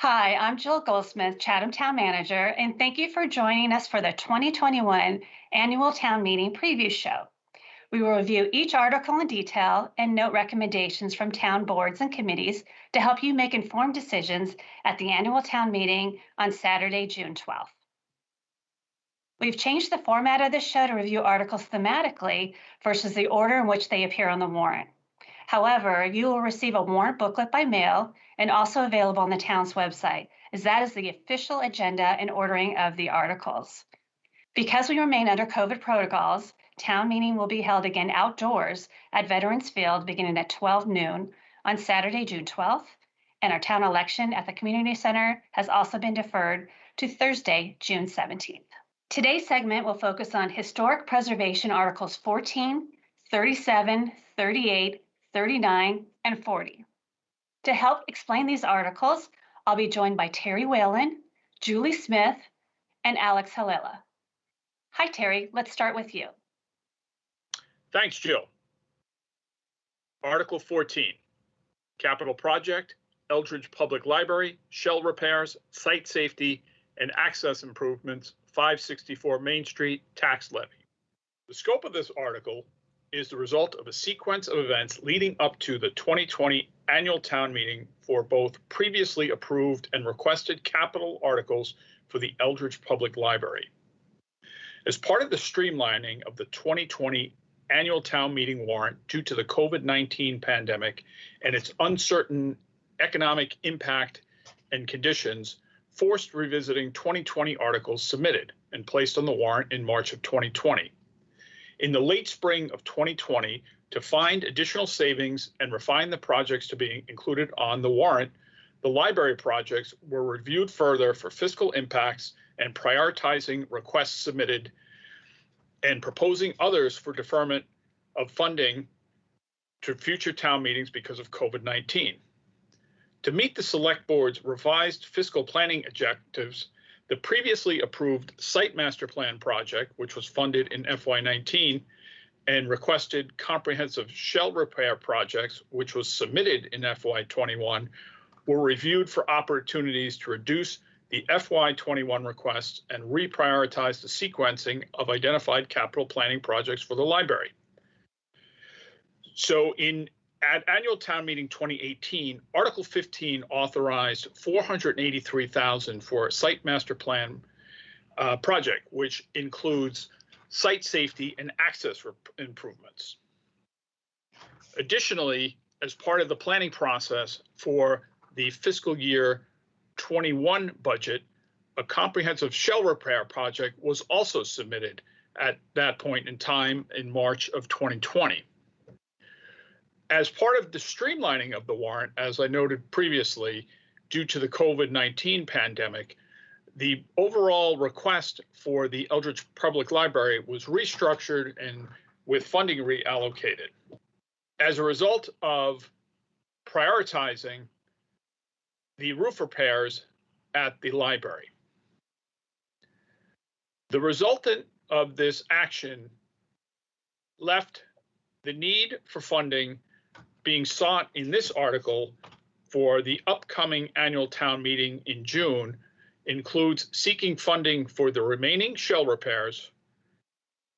Hi, I'm Jill Goldsmith, Chatham Town Manager, and thank you for joining us for the 2021 Annual Town Meeting Preview Show. We will review each article in detail and note recommendations from town boards and committees to help you make informed decisions at the annual town meeting on Saturday, June 12th. We've changed the format of this show to review articles thematically versus the order in which they appear on the warrant. However, you will receive a warrant booklet by mail and also available on the town's website, as that is the official agenda and ordering of the articles. Because we remain under COVID protocols, town meeting will be held again outdoors at Veterans Field beginning at 12 noon on Saturday, June 12th, and our town election at the Community Center has also been deferred to Thursday, June 17th. Today's segment will focus on historic preservation articles 14, 37, 38, 39, and 40. To help explain these articles, I'll be joined by Terry Whalen, Julie Smith, and Alex Halila. Hi, Terry. Let's start with you. Thanks, Jill. Article 14, Capital Project, Eldridge Public Library, shell repairs, site safety, and access improvements, 564 Main Street, tax levy. The scope of this article is the result of a sequence of events leading up to the 2020 annual town meeting for both previously approved and requested capital articles for the Eldridge Public Library. As part of the streamlining of the 2020 annual town meeting warrant due to the COVID-19 pandemic and its uncertain economic impact and conditions, forced revisiting 2020 articles submitted and placed on the warrant in March of 2020. In the late spring of 2020, to find additional savings and refine the projects to be included on the warrant, the library projects were reviewed further for fiscal impacts and prioritizing requests submitted and proposing others for deferment of funding to future town meetings because of COVID-19. To meet the Select Board's revised fiscal planning objectives, the previously approved Site Master Plan project, which was funded in FY19, and requested comprehensive shell repair projects, which was submitted in FY21, were reviewed for opportunities to reduce the FY21 requests and reprioritize the sequencing of identified capital planning projects for the library. So at annual town meeting 2018, Article 15 authorized $483,000 for a site master plan project, which includes site safety and access improvements. Additionally, as part of the planning process for the fiscal year 21 budget, a comprehensive shell repair project was also submitted at that point in time in March of 2020. As part of the streamlining of the warrant, as I noted previously, due to the COVID-19 pandemic, the overall request for the Eldridge Public Library was restructured and with funding reallocated. As a result of prioritizing the roof repairs at the library, the resultant of this action left the need for funding being sought in this article for the upcoming annual town meeting in June includes seeking funding for the remaining shell repairs,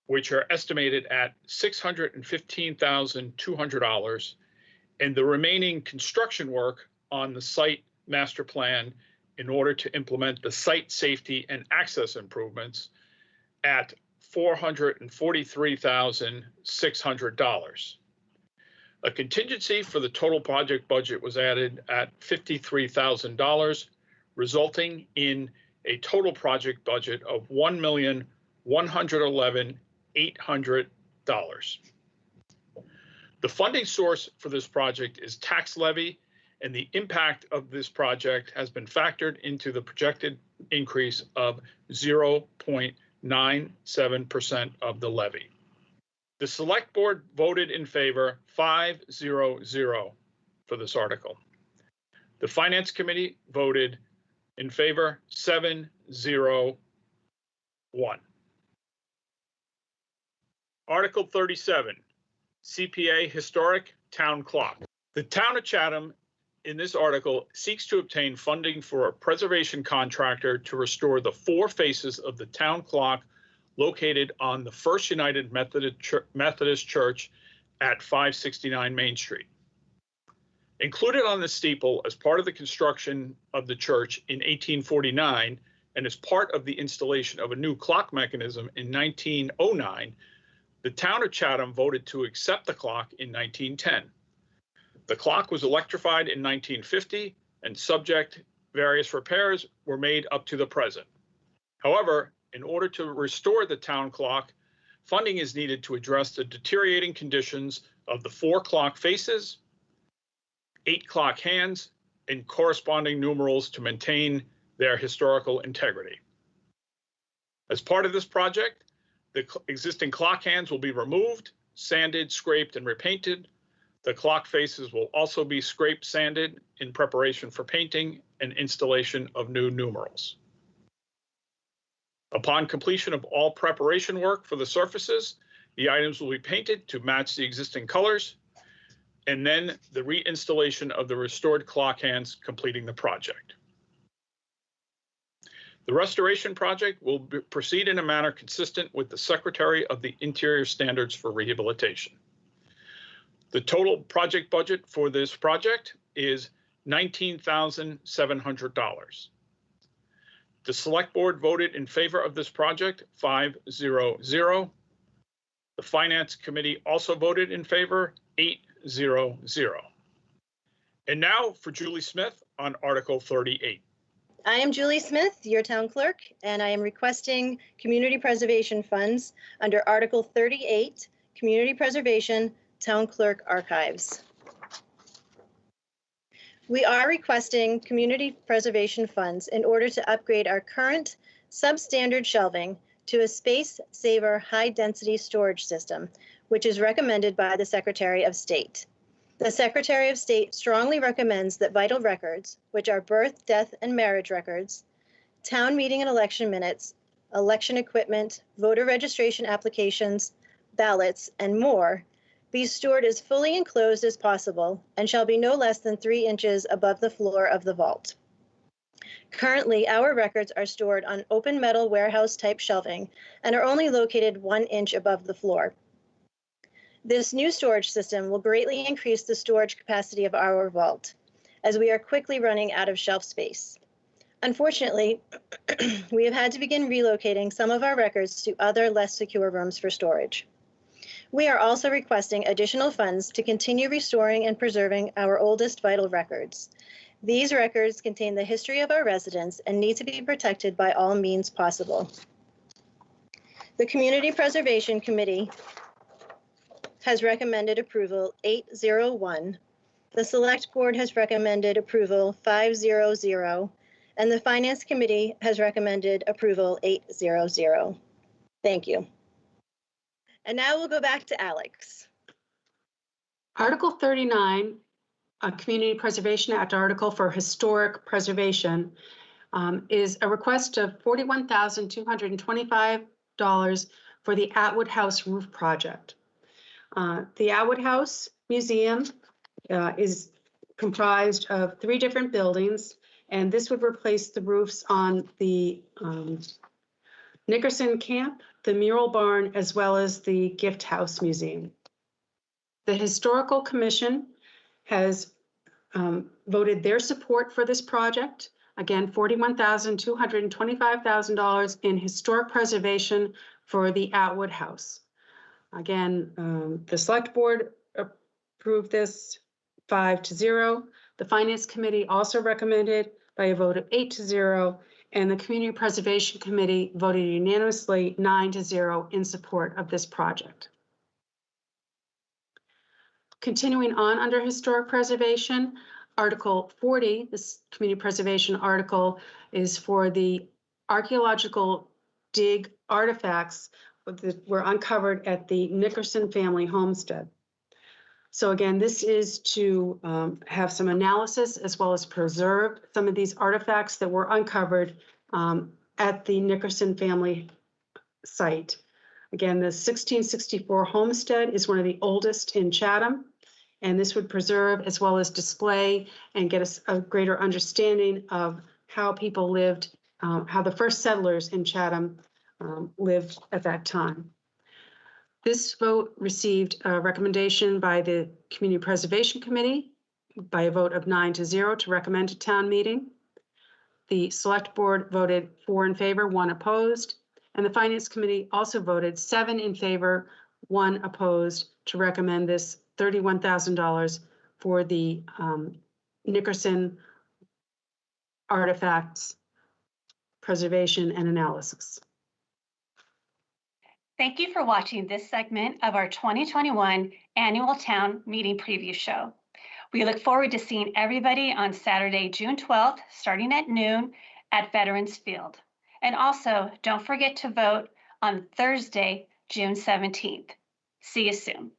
which are estimated at $615,200, and the remaining construction work on the site master plan in order to implement the site safety and access improvements at $443,600. A contingency for the total project budget was added at $53,000, resulting in a total project budget of $1,111,800. The funding source for this project is tax levy, and the impact of this project has been factored into the projected increase of 0.97% of the levy. The Select Board voted in favor 5-0-0 for this article. The Finance Committee voted in favor 7-0-1. Article 37, CPA Historic Town Clock. The Town of Chatham in this article seeks to obtain funding for a preservation contractor to restore the four faces of the town clock located on the First United Methodist Church at 569 Main Street. Included on the steeple as part of the construction of the church in 1849 and as part of the installation of a new clock mechanism in 1909, the Town of Chatham voted to accept the clock in 1910. The clock was electrified in 1950 and subject various repairs were made up to the present. However, in order to restore the town clock, funding is needed to address the deteriorating conditions of the 4 clock faces, 8 clock hands, and corresponding numerals to maintain their historical integrity. As part of this project, the existing clock hands will be removed, sanded, scraped, and repainted. The clock faces will also be scraped, sanded in preparation for painting and installation of new numerals. Upon completion of all preparation work for the surfaces, the items will be painted to match the existing colors, and then the reinstallation of the restored clock hands completing the project. The restoration project will proceed in a manner consistent with the Secretary of the Interior Standards for Rehabilitation. The total project budget for this project is $19,700. The Select Board voted in favor of this project 5-0-0. The Finance Committee also voted in favor 8-0-0. And now for Julie Smith on Article 38. I am Julie Smith, your town clerk, and I am requesting community preservation funds under Article 38, Community Preservation, Town Clerk Archives. We are requesting community preservation funds in order to upgrade our current substandard shelving to a space saver high density storage system, which is recommended by the Secretary of State. The Secretary of State strongly recommends that vital records, which are birth, death, and marriage records, town meeting and election minutes, election equipment, voter registration applications, ballots, and more, be stored as fully enclosed as possible and shall be no less than 3 inches above the floor of the vault. Currently, our records are stored on open metal warehouse type shelving and are only located 1 inch above the floor. This new storage system will greatly increase the storage capacity of our vault, as we are quickly running out of shelf space. Unfortunately, we have had to begin relocating some of our records to other less secure rooms for storage. We are also requesting additional funds to continue restoring and preserving our oldest vital records. These records contain the history of our residents and need to be protected by all means possible. The Community Preservation Committee has recommended approval 8-0-1. The Select Board has recommended approval 5-0-0, and the Finance Committee has recommended approval 8-0-0. Thank you. And now we'll go back to Alex. Article 39, a Community Preservation Act article for historic preservation, is a request of $41,225 for the Atwood House roof project. The Atwood House Museum is comprised of 3 different buildings, and this would replace the roofs on the Nickerson Camp, the Mural Barn, as well as the Gift House Museum. The Historical Commission has voted their support for this project. Again, $41,225,000 in historic preservation for the Atwood House. Again, the Select Board approved this 5-0. The Finance Committee also recommended by a vote of 8-0, and the Community Preservation Committee voted unanimously 9-0 in support of this project. Continuing on under historic preservation, Article 40, this community preservation article, is for the archaeological dig artifacts that were uncovered at the Nickerson family homestead. So again, this is to have some analysis as well as preserve some of these artifacts that were uncovered at the Nickerson family site. Again, the 1664 homestead is one of the oldest in Chatham, and this would preserve as well as display and get us a greater understanding of how people lived, how the first settlers in Chatham lived at that time. This vote received a recommendation by the Community Preservation Committee by a vote of 9-0 to recommend to town meeting. The Select Board voted 4 in favor, 1 opposed, and the Finance Committee also voted 7 in favor, 1 opposed to recommend this $31,000 for the Nickerson artifacts preservation and analysis. Thank you for watching this segment of our 2021 Annual Town Meeting Preview Show. We look forward to seeing everybody on Saturday, June 12th, starting at noon at Veterans Field. And also, don't forget to vote on Thursday, June 17th. See you soon.